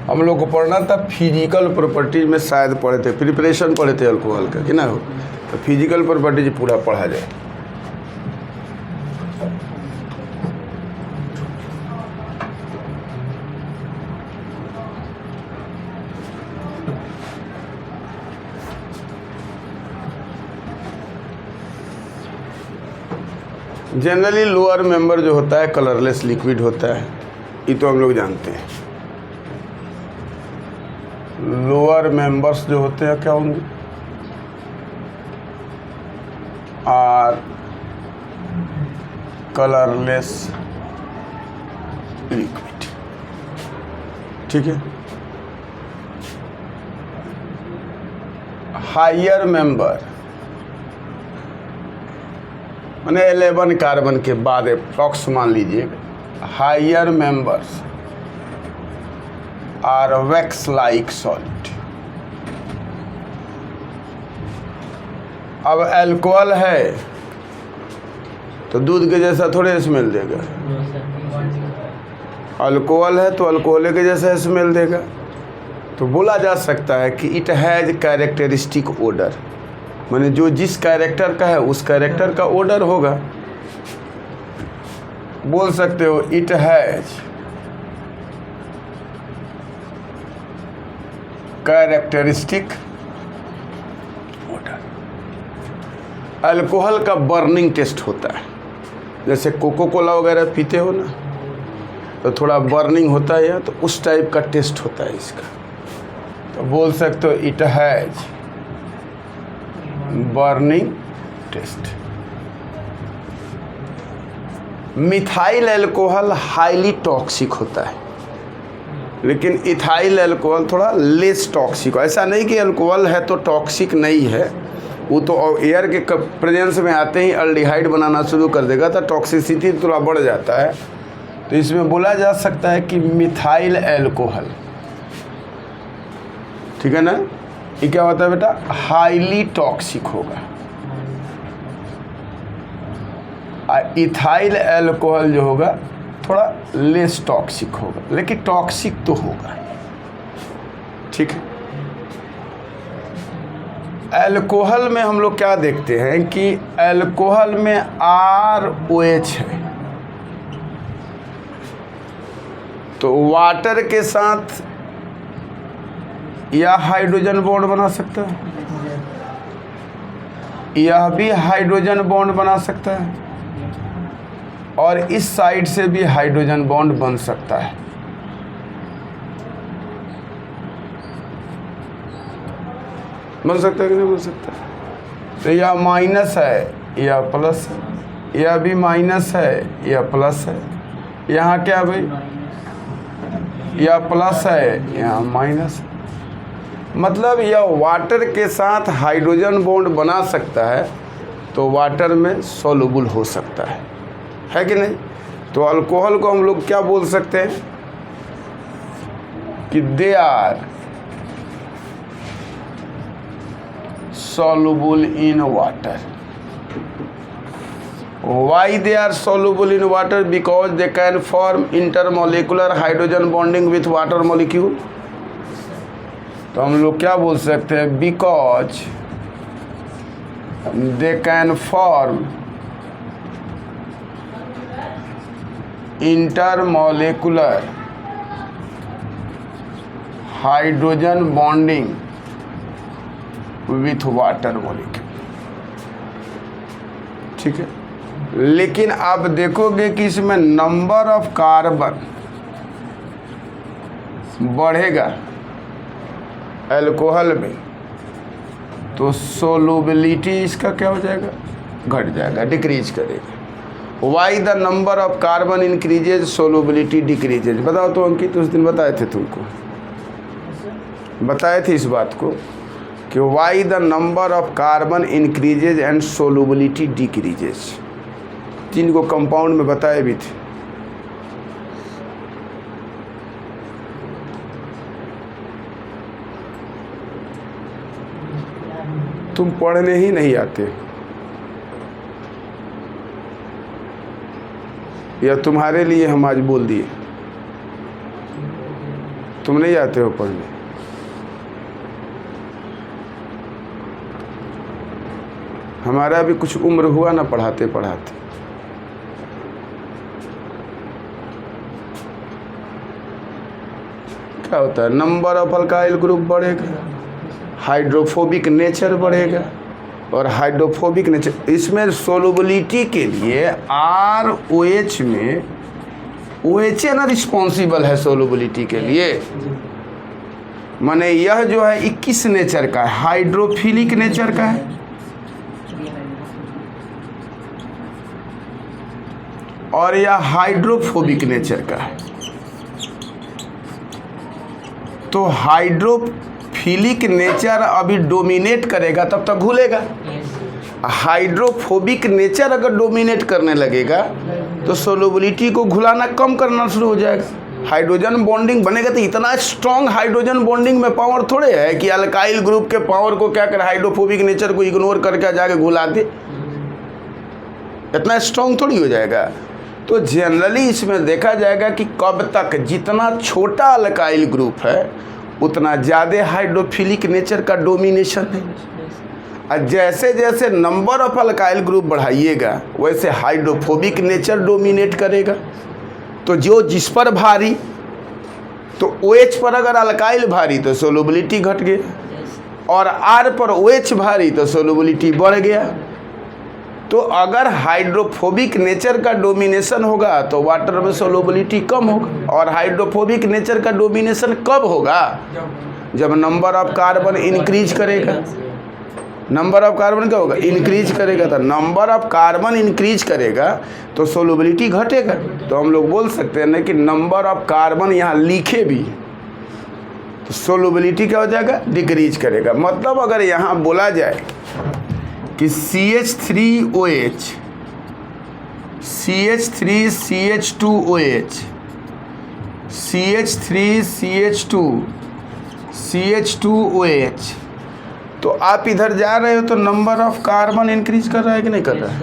हम लोग को पढ़ना था फिजिकल प्रॉपर्टीज में, शायद पढ़े थे, प्रिपरेशन पढ़े थे अल्कोहल का कि ना हो, तो फिजिकल प्रॉपर्टीज पूरा पढ़ा जाए। जनरली लोअर मेंबर जो होता है कलरलेस लिक्विड होता है, ये तो हम लोग जानते हैं। लोअर मेंबर्स जो होते हैं क्या होंगे, आर कलरलेस लिक्विड, ठीक है। हायर मेंबर मैंने 11 कार्बन के बाद अप्रॉक्स मान लीजिए, higher members are wax like solid. अब अल्कोहल है तो दूध के जैसा थोड़े स्मेल देगा, अल्कोहल है तो अल्कोहल के जैसा स्मेल देगा। तो बोला जा सकता है कि इट हैज़ कैरेक्टरिस्टिक ओडर, माने जो जिस कैरेक्टर का है उस कैरेक्टर का ओडर होगा। बोल सकते हो it has characteristic odour. Alcohol का बर्निंग टेस्ट होता है, जैसे कोको कोला वगैरह पीते हो ना, तो थोड़ा बर्निंग होता है या तो उस टाइप का टेस्ट होता है इसका। तो बोल सकते हो it has burning taste. Methyl alcohol highly toxic होता है, लेकिन इथाइल अल्कोहल थोड़ा लेस टॉक्सिक। ऐसा नहीं कि अल्कोहल है तो टॉक्सिक नहीं है, वो तो एयर के प्रेजेंस में आते ही अल्डिहाइड बनाना शुरू कर देगा तो टॉक्सिसिटी थोड़ा बढ़ जाता है। तो इसमें बोला जा सकता है कि मिथाइल अल्कोहल, ठीक है ना, ये क्या होता है बेटा, हाईली टॉक्सिक होगा। और इथाइल अल्कोहल जो होगा थोड़ा लेस टॉक्सिक होगा, लेकिन टॉक्सिक तो होगा, ठीक है। अल्कोहल में हम लोग क्या देखते हैं कि अल्कोहल में ROH है, तो वाटर के साथ यह हाइड्रोजन बॉन्ड बना सकता है, यह भी हाइड्रोजन बॉन्ड बना सकता है, और इस साइड से भी हाइड्रोजन बॉन्ड बन सकता है। बन सकता है कि नहीं बन सकता? तो यह माइनस है, यह प्लस है, यह भी माइनस है, यह प्लस है, यहाँ क्या भाई, यह प्लस है, यहाँ माइनस है। मतलब यह वाटर के साथ हाइड्रोजन बॉन्ड बना सकता है, तो वाटर में सॉल्युबल हो सकता है कि नहीं। तो अल्कोहल को हम लोग क्या बोल सकते हैं कि they are soluble in water. Why they are soluble in water? Because they can form intermolecular hydrogen bonding with water molecule. तो हम लोग क्या बोल सकते हैं, because they can form intermolecular hydrogen bonding with water molecule, ठीक है। लेकिन आप देखोगे कि इसमें नंबर ऑफ कार्बन बढ़ेगा अल्कोहल में, तो सोलुबिलिटी इसका क्या हो जाएगा, घट जाएगा, डिक्रीज करेगा। Why the number of carbon increases solubility decreases. बताओ तो अंकित, उस दिन बताए थे, तुमको बताए थे इस बात को कि why the number of carbon increases and solubility decreases. 3 को कंपाउंड में बताए भी थे। तुम पढ़ने ही नहीं आते, या तुम्हारे लिए हम आज बोल दिए। तुम नहीं जाते हो पढ़ने? हमारा भी कुछ उम्र हुआ ना पढ़ाते पढ़ाते। क्या होता है? नंबर ऑफ अल्काइल ग्रुप बढ़ेगा, हाइड्रोफोबिक नेचर बढ़ेगा, और हाइड्रोफोबिक नेचर इसमें सोलुबिलिटी के लिए ROH में OH ना रिस्पॉन्सिबल है सोलुबिलिटी के लिए। माने यह जो है 21 नेचर का है, हाइड्रोफिलिक नेचर का है, और यह हाइड्रोफोबिक नेचर का है। तो हाइड्रोफिलिक नेचर अभी डोमिनेट करेगा तब तक घुलेगा। हाइड्रोफोबिक नेचर अगर डोमिनेट करने लगेगा तो सोलुबिलिटी को घुलाना कम करना शुरू हो जाएगा। हाइड्रोजन बॉन्डिंग बनेगा तो इतना स्ट्रॉन्ग हाइड्रोजन बॉन्डिंग में पावर थोड़े है कि अल्काइल ग्रुप के पावर को क्या करे, हाइड्रोफोबिक नेचर को इग्नोर करके जाके घुला दे। इतना स्ट्रॉन्ग थोड़ी हो जाएगा। तो जनरली इसमें देखा जाएगा कि कब तक जितना छोटा अल्काइल ग्रुप है उतना ज़्यादा हाइड्रोफिलिक नेचर का डोमिनेशन है, और जैसे जैसे नंबर ऑफ अल्काइल ग्रुप बढ़ाइएगा वैसे हाइड्रोफोबिक नेचर डोमिनेट करेगा। तो जो जिस पर भारी, तो OH पर अगर अल्काइल भारी तो सोलुबिलिटी घट गया, और R पर OH भारी तो सोलुबिलिटी बढ़ गया। तो अगर हाइड्रोफोबिक नेचर का डोमिनेशन होगा तो वाटर में सोलुबिलिटी कम होगा, और हाइड्रोफोबिक नेचर का डोमिनेशन कब होगा? जब नंबर ऑफ कार्बन इंक्रीज करेगा। नंबर ऑफ कार्बन क्या होगा? इंक्रीज करेगा। तो नंबर ऑफ कार्बन इंक्रीज करेगा तो सोलुबिलिटी घटेगा। तो हम लोग बोल सकते हैं ना कि नंबर ऑफ कार्बन यहाँ लिखे भी तो सोलुबिलिटी क्या हो जाएगा? डिक्रीज करेगा। मतलब अगर यहाँ बोला जाए कि CH3OH, CH3CH2OH, CH3CH2, CH2OH, तो आप इधर जा रहे हो तो नंबर ऑफ कार्बन इंक्रीज कर रहा है कि नहीं कर रहा है?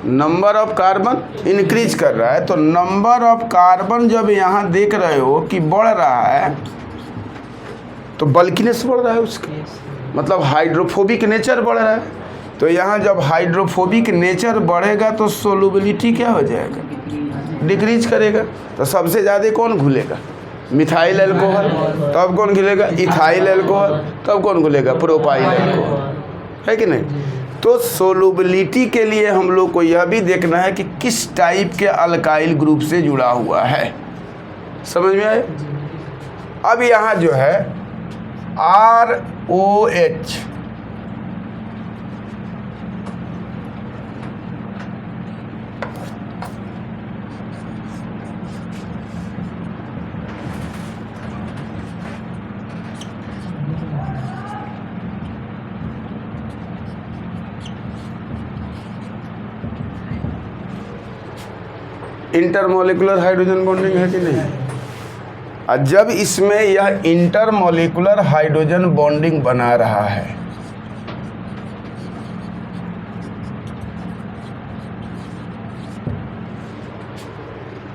नंबर ऑफ कार्बन इंक्रीज कर रहा है। तो नंबर ऑफ कार्बन जब यहाँ देख रहे हो कि बढ़ रहा है तो बल्किनेस बढ़ रहा है उसका, मतलब हाइड्रोफोबिक नेचर बढ़ रहा है। तो यहाँ जब हाइड्रोफोबिक नेचर बढ़ेगा तो सोलुबिलिटी क्या हो जाएगा? डिक्रीज करेगा। तो सबसे ज़्यादा कौन घुलेगा? Methyl alcohol. तब कौन घुलेगा? Ethyl alcohol. तब कौन घुलेगा? प्रोपाइल अल्कोहल, है कि नहीं? तो सोलुबिलिटी के लिए हम लोग को यह भी देखना है कि किस टाइप के अल्काइल ग्रुप से जुड़ा हुआ है। समझ में आए? अब यहाँ जो है ROH, इंटरमोलिकुलर हाइड्रोजन बॉन्डिंग है कि नहीं? और जब इसमें यह इंटरमोलिकुलर हाइड्रोजन बॉन्डिंग बना रहा है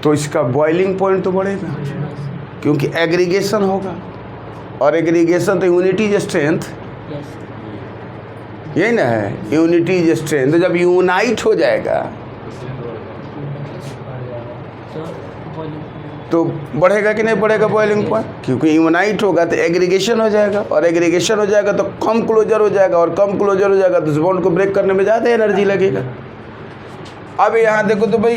तो इसका बॉइलिंग पॉइंट तो बढ़ेगा, क्योंकि एग्रीगेशन होगा, और एग्रीगेशन तो यूनिटी इज स्ट्रेंथ, यही ना है? Unity is strength. तो जब यूनाइट हो जाएगा तो बढ़ेगा कि नहीं बढ़ेगा बॉइलिंग पॉइंट? क्योंकि यूनाइट होगा तो एग्रीगेशन हो जाएगा, और एग्रीगेशन हो जाएगा तो कम क्लोजर हो जाएगा, और कम क्लोजर हो जाएगा तो इस बॉन्ड को ब्रेक करने में ज़्यादा एनर्जी लगेगा। अब यहाँ देखो तो भाई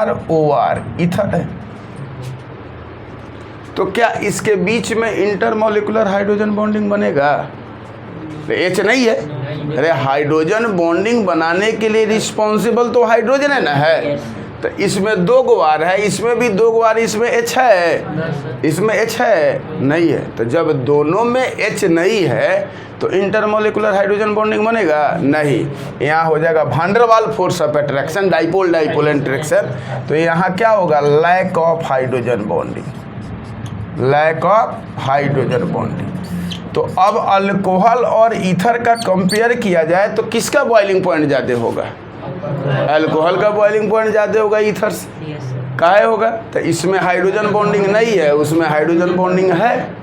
ROR इथर है, तो क्या इसके बीच में इंटरमोलिकुलर हाइड्रोजन बॉन्डिंग बनेगा? तो H नहीं है। अरे हाइड्रोजन बॉन्डिंग बनाने के लिए रिस्पॉन्सिबल तो हाइड्रोजन है ना, है? तो इसमें 2 गुवार है, इसमें भी 2 गुवार, इसमें H है, इसमें H है नहीं है। तो जब दोनों में H नहीं है तो इंटरमोलिकुलर हाइड्रोजन बॉन्डिंग बनेगा नहीं। यहाँ हो जाएगा van der Waals force of attraction, dipole dipole interaction. तो यहाँ क्या होगा? Lack of hydrogen bonding, lack of hydrogen bonding. तो अब अल्कोहल और ईथर का कंपेयर किया जाए तो किसका बॉइलिंग पॉइंट ज़्यादा होगा? अल्कोहल का बॉइलिंग पॉइंट ज़्यादा होगा ईथर से। काहे होगा? तो इसमें हाइड्रोजन बॉन्डिंग नहीं है, उसमें हाइड्रोजन बॉन्डिंग है।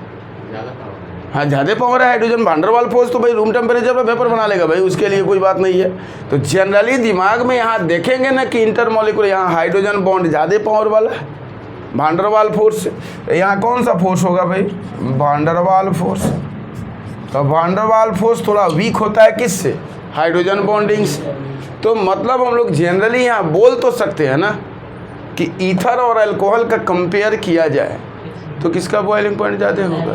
हाँ, ज़्यादा पावर है hydrogen. Van der Waals force तो भाई रूम टेम्परेचर पर वेपर बना लेगा भाई, उसके लिए कोई बात नहीं है। तो जनरली दिमाग में यहाँ देखेंगे ना कि इंटरमॉलिक्यूलर, यहाँ हाइड्रोजन बॉन्ड ज़्यादा पावर वाला है वान डेर वाल्स फोर्स से। यहाँ कौन सा फोर्स होगा भाई? Van der Waals force. तो वान डेर वाल्स फोर्स थोड़ा वीक होता है किससे? हाइड्रोजन बॉन्डिंग से। तो मतलब हम लोग जनरली यहाँ बोल तो सकते हैं ना कि ईथर और अल्कोहल का कंपेयर किया जाए तो किसका बॉइलिंग पॉइंट ज़्यादा होगा?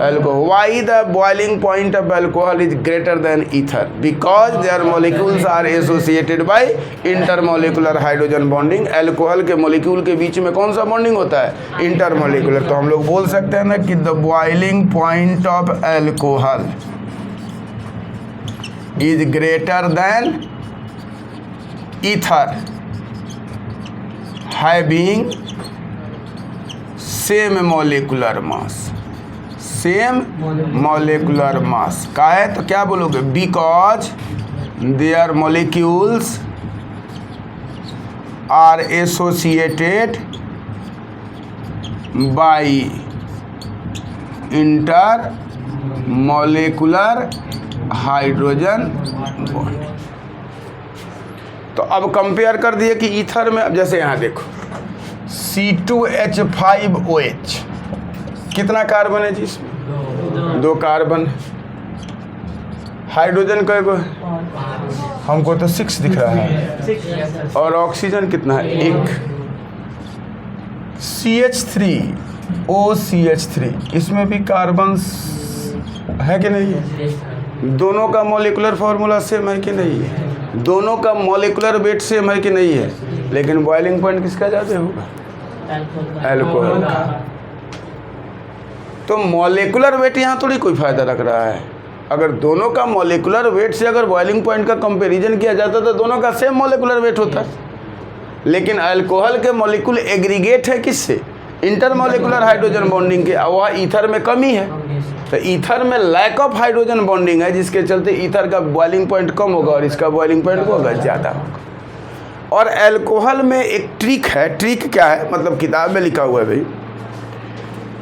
Alcohol. Why the boiling point of alcohol is greater than ether? Because their molecules are associated by intermolecular hydrogen bonding. Alcohol के मॉलिक्यूल के बीच में कौन सा बॉन्डिंग होता है? इंटरमॉलिक्यूलर। तो हम लोग बोल सकते हैं ना कि the boiling point of alcohol is greater than ether having same molecular mass, same molecular mass। का है तो क्या बोलोगे? because their molecules are associated by intermolecular hydrogen bond। तो अब कंपेयर कर दिए कि ईथर में, अब जैसे यहाँ देखो C2H5OH कितना कार्बन है जी इसमें? 2 कार्बन। हाइड्रोजन का हमको तो 6 दिख रहा है, और ऑक्सीजन कितना है? 1। CH3OCH3 इसमें भी कार्बन है कि नहीं है? दोनों का मॉलिक्यूलर फार्मूला सेम है कि नहीं है? दोनों का मॉलिक्यूलर वेट सेम है कि नहीं है? लेकिन बॉइलिंग पॉइंट किसका ज़्यादा होगा? अल्कोहल का। तो मॉलिक्यूलर वेट यहाँ थोड़ी कोई फ़ायदा रख रहा है। अगर दोनों का मॉलिक्यूलर वेट से अगर बॉइलिंग पॉइंट का कंपैरिजन किया जाता तो दोनों का सेम मॉलिक्यूलर वेट होता है। लेकिन अल्कोहल के मॉलिक्यूल एग्रीगेट है किससे? इंटरमॉलिक्यूलर हाइड्रोजन बॉन्डिंग के। वह ईथर में कमी है, तो ईथर में लैक ऑफ हाइड्रोजन बॉन्डिंग है, जिसके चलते ईथर का बॉइलिंग पॉइंट कम होगा और इसका बॉइलिंग पॉइंट होगा ज़्यादा होगा। और अल्कोहल में एक ट्रिक है। ट्रिक क्या है? मतलब किताब में लिखा हुआ है भाई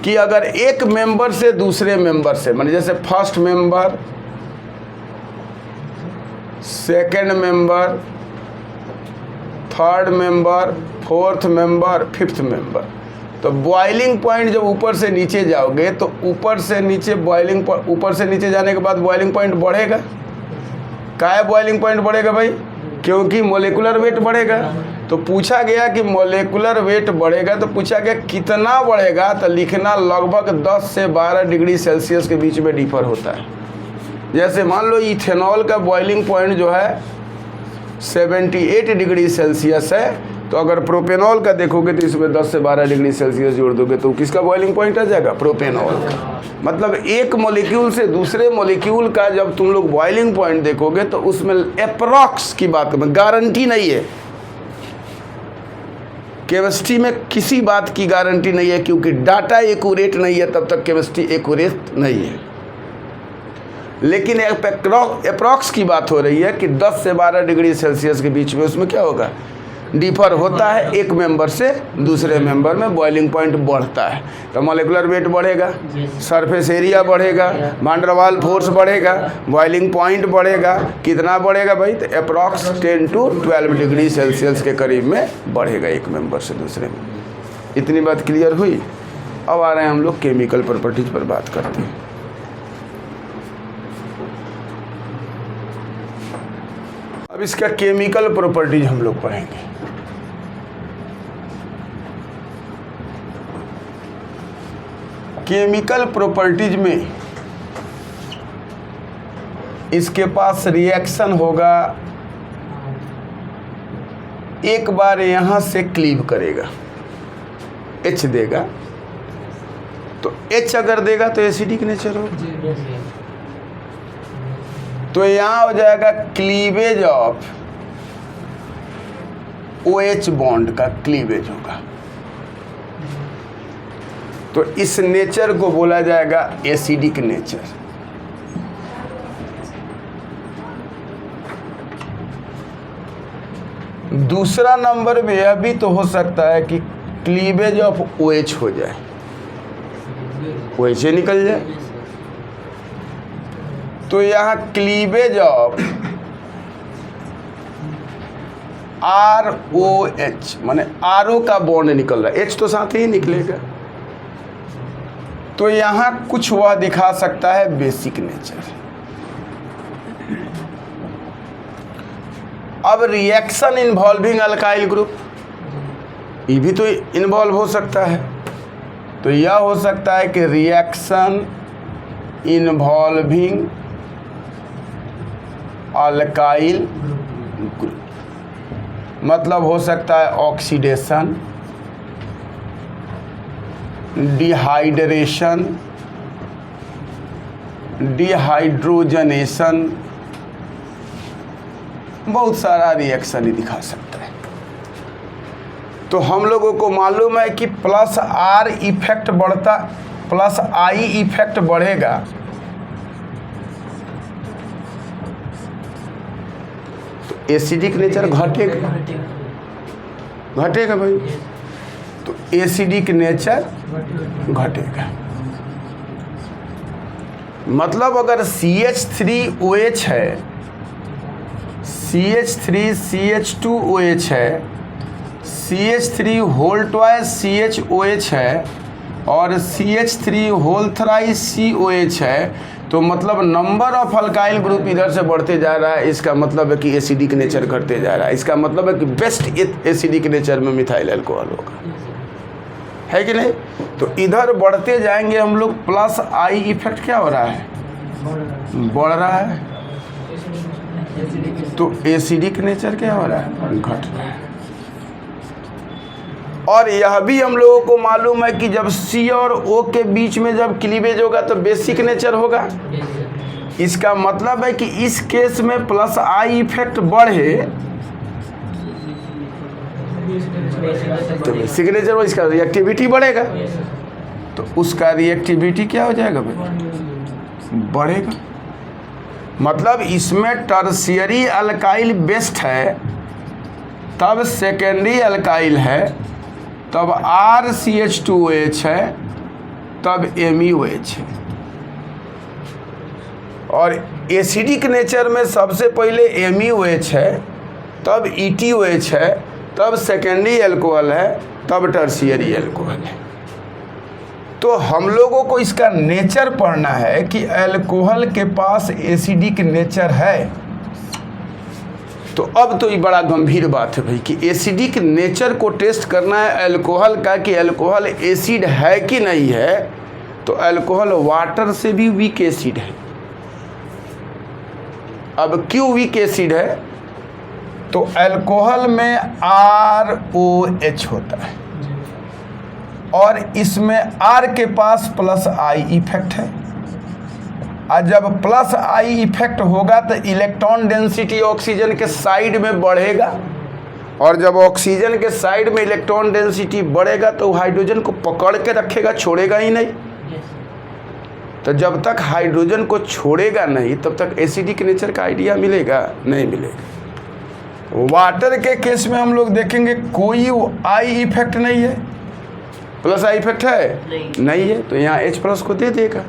कि अगर एक मेंबर से दूसरे मेंबर से, मान जैसे first member, second member, third member, fourth member, fifth member, तो बॉइलिंग पॉइंट जब ऊपर से नीचे जाओगे तो ऊपर से नीचे ऊपर से नीचे जाने के बाद बॉइलिंग पॉइंट बढ़ेगा। काहे बॉइलिंग पॉइंट बढ़ेगा भाई? क्योंकि मोलेकुलर वेट बढ़ेगा। तो पूछा गया कि मोलेकुलर वेट बढ़ेगा, तो पूछा गया कितना बढ़ेगा, तो लिखना लगभग 10 से 12 डिग्री सेल्सियस के बीच में डिफर होता है। जैसे मान लो इथेनॉल का बॉइलिंग पॉइंट जो है 78 डिग्री सेल्सियस है, तो अगर प्रोपेनॉल का देखोगे तो इसमें 10 से 12 डिग्री सेल्सियस जोड़ दोगे तो किसका बॉइलिंग पॉइंट आ जाएगा? प्रोपेनॉल का। मतलब एक मॉलिक्यूल से दूसरे मॉलिक्यूल का जब तुम लोग बॉइलिंग पॉइंट देखोगे तो उसमें अप्रॉक्स की बात में गारंटी नहीं है। केमिस्ट्री में किसी बात की गारंटी नहीं है, क्योंकि डाटा एक्यूरेट नहीं है तब तक केमिस्ट्री एक्यूरेट नहीं है। लेकिन अप्रॉक्स की बात हो रही है कि 10 से 12 डिग्री सेल्सियस के बीच में उसमें क्या होगा? डिफर होता है। एक मेंबर से दूसरे मेंबर में बॉइलिंग पॉइंट बढ़ता है, तो मॉलिक्यूलर वेट बढ़ेगा, सरफेस एरिया बढ़ेगा, वान डेर वाल्स फोर्स बढ़ेगा, बॉइलिंग पॉइंट बढ़ेगा। कितना बढ़ेगा भाई? तो अप्रॉक्स 10 to 12 डिग्री सेल्सियस के करीब में बढ़ेगा एक मेंबर से दूसरे में। इतनी बात क्लियर हुई? अब आ रहे हैं हम लोग केमिकल प्रॉपर्टीज पर बात करते हैं। अब इसका केमिकल प्रॉपर्टीज हम लोग पढ़ेंगे। केमिकल प्रॉपर्टीज में इसके पास रिएक्शन होगा, एक बार यहाँ से क्लीव करेगा, H देगा, तो H अगर देगा तो एसिडिक नेचर होगा। तो यहाँ हो जाएगा क्लीवेज ऑफ OH बॉन्ड का क्लीवेज होगा। तो इस नेचर को बोला जाएगा एसिडिक नेचर। दूसरा नंबर में यह भी तो हो सकता है कि क्लीवेज ऑफ OH हो जाए, OH निकल जाए। तो यहाँ क्लीवेज ऑफ ROH माने RO का बॉन्ड निकल रहा है, H तो साथ ही निकलेगा। तो यहाँ कुछ वह दिखा सकता है बेसिक नेचर। अब रिएक्शन इन्वॉल्विंग अल्काइल ग्रुप, ये भी तो इन्वॉल्व हो सकता है। तो यह हो सकता है कि रिएक्शन इन्वॉल्विंग अल्काइल ग्रुप, मतलब हो सकता है ऑक्सीडेशन, डिहाइड्रेशन, डिहाइड्रोजनेशन, बहुत सारा रिएक्शन ही दिखा सकता है। तो हम लोगों को मालूम है कि प्लस R इफेक्ट बढ़ता, प्लस I इफेक्ट बढ़ेगा तो एसिडिक नेचर घटेगा, घटेगा भाई। तो एसिडिक नेचर घटेगा, मतलब अगर CH3OH है, CH3CH2OH है, CH3 होल ट्वाइस CHOH है और CH3 होल थ्राइस COH है, तो मतलब नंबर ऑफ अल्काइल ग्रुप इधर से बढ़ते जा रहा है। इसका मतलब है कि एसिडिक नेचर घटते जा रहा है। इसका मतलब है कि बेस्ट एसिडिक नेचर में मिथाइल अल्कोहल होगा, है कि नहीं। तो इधर बढ़ते जाएंगे हम लोग, प्लस I इफेक्ट क्या हो रहा है, बढ़ रहा है। तो एसिडिक नेचर क्या हो रहा है, घट रहा है। और यह भी हम लोगों को मालूम है कि जब C और O के बीच में जब क्लीवेज होगा तो बेसिक नेचर होगा। इसका मतलब है कि इस केस में प्लस I इफेक्ट बढ़े तो बेसिक नेचर हो, इसका रिएक्टिविटी बढ़ेगा, तो उसका रिएक्टिविटी क्या हो जाएगा भाई, बढ़ेगा। मतलब इसमें टर्शियरी अल्काइल बेस्ट है, तब सेकेंडरी अल्काइल है, तब RCH2OH है, तब MEOH है। और एसिडिक नेचर में सबसे पहले MEOH है, तब ETOH है, तब सेकेंडरी अल्कोहल है, तब टर्शियरी अल्कोहल है। तो हम लोगों को इसका नेचर पढ़ना है कि अल्कोहल के पास एसिडिक नेचर है। तो अब तो ये बड़ा गंभीर बात है भाई कि एसिडिक नेचर को टेस्ट करना है अल्कोहल का, कि अल्कोहल एसिड है कि नहीं है। तो अल्कोहल वाटर से भी वीक एसिड है। अब क्यों वीक एसिड है, तो अल्कोहल में ROH होता है और इसमें R के पास प्लस I इफेक्ट है। और जब प्लस I इफेक्ट होगा तो इलेक्ट्रॉन डेंसिटी ऑक्सीजन के साइड में बढ़ेगा, और जब ऑक्सीजन के साइड में इलेक्ट्रॉन डेंसिटी बढ़ेगा तो हाइड्रोजन को पकड़ के रखेगा, छोड़ेगा ही नहीं। तो जब तक हाइड्रोजन को छोड़ेगा नहीं तब तक एसिडिक नेचर का आइडिया मिलेगा नहीं मिलेगा। वाटर के केस में हम लोग देखेंगे कोई I इफेक्ट नहीं है, प्लस I इफेक्ट है नहीं है, तो यहाँ H प्लस को दे देगा।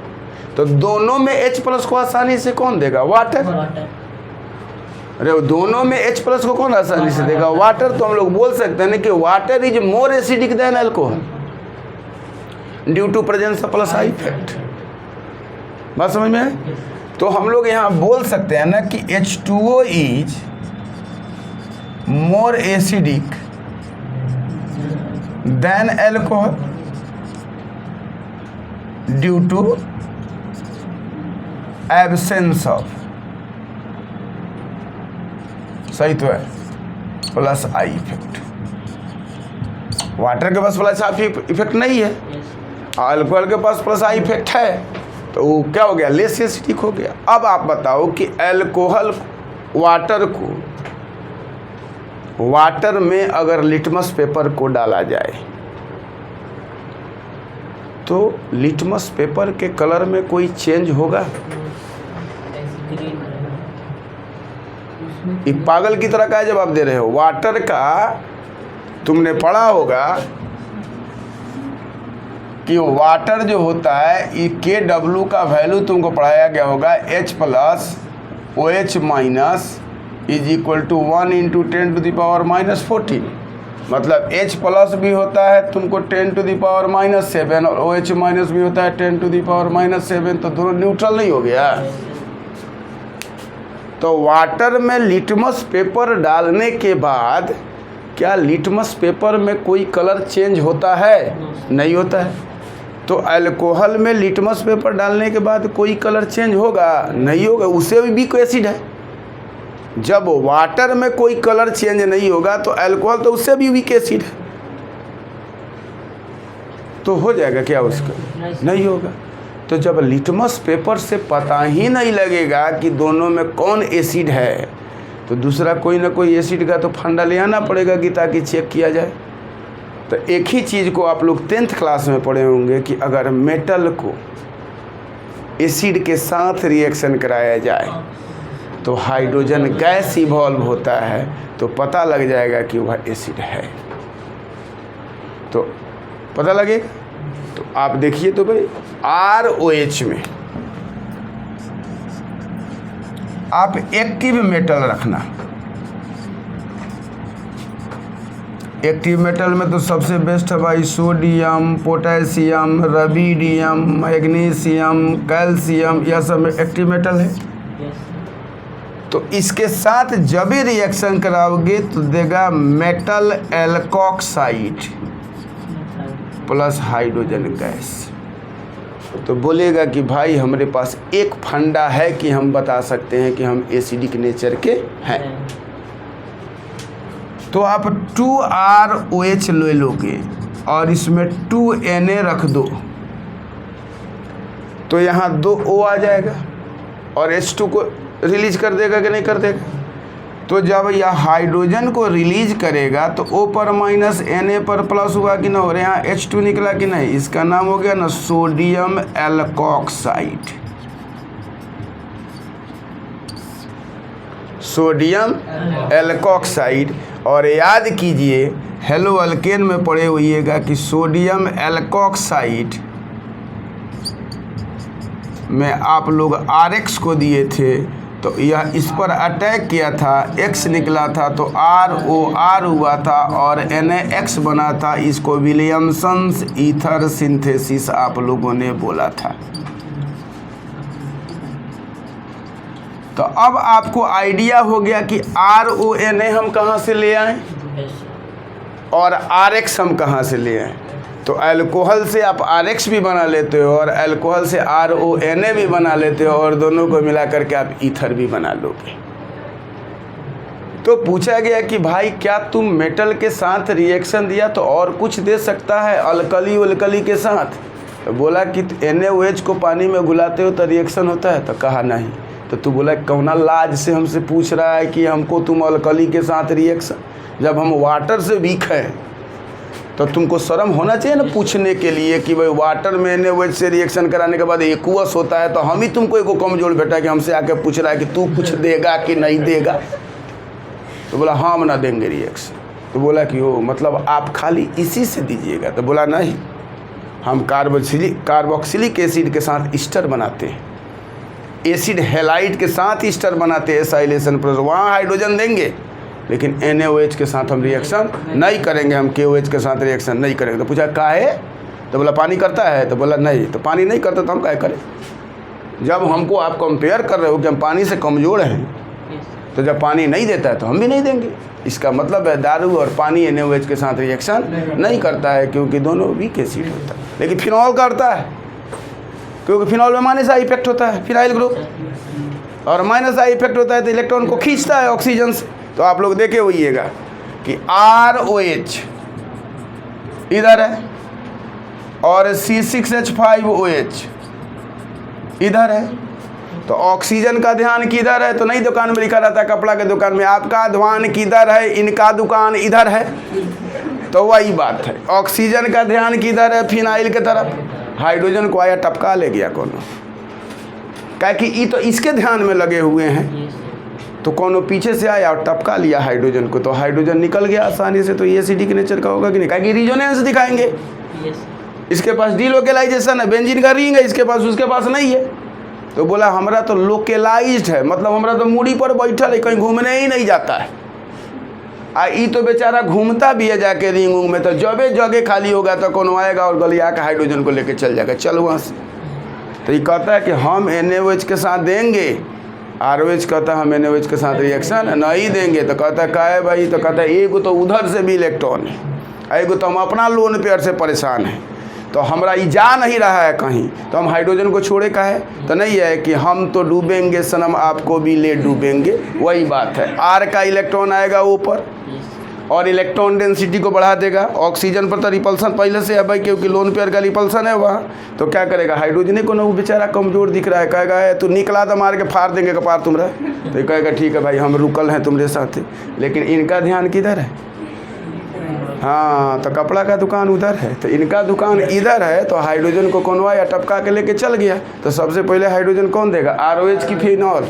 तो दोनों में H प्लस को आसानी से कौन देगा, वाटर। अरे दोनों में H प्लस को कौन आसानी से देगा, वाटर। तो हम लोग बोल सकते हैं कि water is more acidic than alcohol due to presence of plus I effect. बात समझ में है। तो हम लोग यहाँ बोल सकते हैं ना कि H2O is more acidic than alcohol due to absence of, सही तो है, प्लस I इफेक्ट। वाटर के पास प्लस I इफेक्ट नहीं है, अल्कोहल के पास प्लस I इफेक्ट है, तो वो क्या हो गया, लेस एसिडिक हो गया। अब आप बताओ कि अल्कोहल वाटर में अगर लिटमस पेपर को डाला जाए तो लिटमस पेपर के कलर में कोई चेंज होगा, ये पागल की तरह का जवाब दे रहे हो। वाटर का तुमने पढ़ा होगा कि वाटर जो होता है ये KW का वैल्यू तुमको पढ़ाया गया होगा, H plus OH minus is equal to 1 × 10⁻⁻14। मतलब H प्लस भी होता है तुमको 10⁻⁻7 और OH माइनस भी होता है 10⁻⁻7, तो दोनों न्यूट्रल नहीं हो गया। तो वाटर में लिटमस पेपर डालने के बाद क्या लिटमस पेपर में कोई कलर चेंज होता है? नहीं होता है। तो अल्कोहल में लिटमस पेपर डालने के बाद कोई कलर चेंज होगा? नहीं होगा, उसे भी वीक एसिड है। जब वाटर में कोई कलर चेंज नहीं होगा तो अल्कोहल तो उससे भी वीक एसिड है, तो हो जाएगा क्या उसका? नहीं होगा। तो जब लिटमस पेपर से पता ही नहीं लगेगा कि दोनों में कौन एसिड है, तो दूसरा कोई ना कोई एसिड का तो फंडा ले आना पड़ेगा कि ताकि चेक किया जाए। तो एक ही चीज़ को आप लोग 10th क्लास में पढ़े होंगे कि अगर मेटल को एसिड के साथ रिएक्शन कराया जाए तो हाइड्रोजन गैस इवॉल्व होता है, तो पता लग जाएगा कि वह एसिड है। तो पता लगेगा। तो आप देखिए तो भाई ROH में आप एक्टिव मेटल रखना। एक्टिव मेटल में तो सबसे बेस्ट है भाई सोडियम, पोटेशियम, रबीडियम, मैग्नीशियम, कैल्शियम, यह सब एक्टिव मेटल है। तो इसके साथ जब भी रिएक्शन कराओगे तो देगा metal alkoxide plus hydrogen gas. तो बोलेगा कि भाई हमारे पास एक फंडा है कि हम बता सकते हैं कि हम एसिडिक नेचर के हैं। तो आप 2ROH ले लोगे और इसमें 2Na रख दो, तो यहाँ 2O आ जाएगा और H2 को रिलीज कर देगा कि नहीं कर देगा? तो जब यह हाइड्रोजन को रिलीज करेगा तो O पर माइनस Na पर प्लस हुआ कि ना, और यहाँ H2 निकला कि नहीं, इसका नाम हो गया ना सोडियम एल्कोक्साइड। Sodium alkoxide. और याद कीजिए हेलो अल्केन में पढ़े होइएगा कि सोडियम एल्कोक्साइड में आप लोग RX को दिए थे, तो यह इस पर अटैक किया था, X निकला था तो ROR हुआ था और NaX बना था। इसको विलियमसन्स ईथर सिंथेसिस आप लोगों ने बोला था। तो अब आपको आइडिया हो गया कि RONA हम कहाँ से ले आए और RX हम कहाँ से ले आए। तो अल्कोहल से आप RX भी बना लेते हो और अल्कोहल से RONA भी बना लेते हो और दोनों को मिला करके आप ईथर भी बना लोगे। तो पूछा गया कि भाई क्या तुम मेटल के साथ रिएक्शन दिया तो और कुछ दे सकता है अल्कली उल्कली के साथ? तो बोला कि NaOH को पानी में घुलाते हो तो रिएक्शन होता है? तो कहा नहीं। तो तू बोला कौना लाज से हमसे पूछ रहा है कि हमको तुम अल्कली के साथ रिएक्शन, जब हम वाटर से वीक हैं तो तुमको शर्म होना चाहिए ना पूछने के लिए कि भाई वाटर में NaOH से रिएक्शन कराने के बाद एक्वस होता है, तो हम ही तुमको एक कमजोर बेटा कि हमसे आके पूछ रहा है कि तू कुछ देगा कि नहीं देगा। तो बोला हम ना देंगे रिएक्शन। तो बोला कि हो मतलब आप खाली इसी से दीजिएगा? तो बोला नहीं, हम कार्बोक्सिलिक एसिड के साथ ईस्टर बनाते हैं, एसिड हैलाइड के साथ ईस्टर बनाते हैं एसाइलेशन पर, वहाँ हाइड्रोजन देंगे, लेकिन NaOH के साथ हम रिएक्शन नहीं करेंगे, हम KOH के साथ रिएक्शन नहीं करेंगे। तो पूछा काहे? तो बोला पानी करता है? तो बोला नहीं। तो पानी नहीं करता तो हम काहे करें? जब हमको आप कंपेयर कर रहे हो कि हम पानी से कमज़ोर हैं, तो जब पानी नहीं देता है तो हम भी नहीं देंगे। इसका मतलब है दारू और पानी NaOH के साथ रिएक्शन नहीं करता है, क्योंकि दोनों वीक एसिड होता है। लेकिन फिनॉल करता है, क्योंकि फिनॉल में माइनस आई इफेक्ट होता है, फिनाइल ग्रुप, और माइनस आई इफेक्ट होता है तो इलेक्ट्रॉन को खींचता है ऑक्सीजन से। तो आप लोग देखे होइएगा कि ROH इधर है और C6H5OH इधर है, तो ऑक्सीजन का ध्यान किधर है? तो नहीं दुकान में लिखा रहता है कपड़ा के दुकान में, आपका ध्यान किधर है? इनका दुकान इधर है। तो वही बात है, ऑक्सीजन का ध्यान किधर है? फिनाइल के तरफ। हाइड्रोजन को आया टपका ले गया कोनो, क्या कि ये तो इसके ध्यान में लगे हुए हैं। तो कौन पीछे से आया और टपका लिया हाइड्रोजन को, तो हाइड्रोजन निकल गया आसानी से, तो ये एसिडिक नेचर का होगा कि नहीं? कहेंगे रिजोनेंस दिखाएंगे। इसके पास डीलोकेलाइजेशन है, बेंजीन का रिंग है, इसके पास उसके पास नहीं है। तो बोला हमरा तो लोकेलाइज्ड है, मतलब हमरा तो मूड़ी पर बैठल है, कहीं घूमने ही नहीं जाता है। ई तो बेचारा घूमता भी है जाके रिंग उंग में, तो जबे जगह खाली होगा तो कौन आएगा और गलिया के हाइड्रोजन को लेके चल जाएगा, चल वहाँ से। तो ये कहता है कि हम NaOH के साथ देंगे, ROH कहता है हम NaOH के साथ रिएक्शन नहीं देंगे। तो कहता है का है भाई? तो कहता है एगो तो उधर से भी इलेक्ट्रॉन है, एगो तो हम अपना लोन पेयर से परेशान हैं, तो हमरा ये जा नहीं रहा है कहीं, तो हम हाइड्रोजन को छोड़े का है? तो नहीं है कि हम तो डूबेंगे सनम आपको भी ले डूबेंगे, वही बात है। R का इलेक्ट्रॉन आएगा ऊपर और इलेक्ट्रॉन डेंसिटी को बढ़ा देगा। ऑक्सीजन पर तो रिपल्सन पहले से है भाई, क्योंकि लोन पेयर का रिपल्सन है वहाँ, तो क्या करेगा? हाइड्रोजन को ना वो बेचारा कमज़ोर दिख रहा है, कहेगा है तू निकला तो मार के फाड़ देंगे कपार तुम्हारा, तो ये कहेगा ठीक है भाई हम रुकल हैं तुम्हारे साथ। लेकिन इनका ध्यान किधर है? हाँ, तो कपड़ा का दुकान उधर है, तो इनका दुकान इधर है, तो हाइड्रोजन को कौनवा या टपका के लेके चल गया। तो सबसे पहले हाइड्रोजन कौन देगा? ROH की फिनॉल।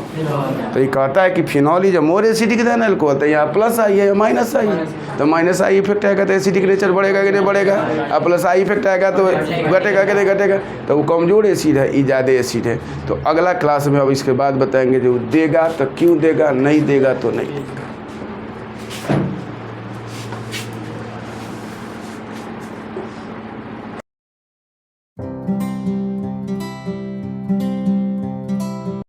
तो ये कहता है कि phenol is more acidic than alcohol, तो यहाँ प्लस आई है माइनस आई है, तो माइनस आई इफेक्ट आएगा तो एसिडिक नेचर बढ़ेगा कि नहीं बढ़ेगा? और प्लस आई इफेक्ट आएगा तो घटेगा कि नहीं घटेगा? तो वो कमज़ोर एसिड है, ये ज़्यादा एसिड है। तो अगला क्लास में अब इसके बाद बताएंगे जो देगा तो क्यों देगा, नहीं देगा तो नहीं देगा।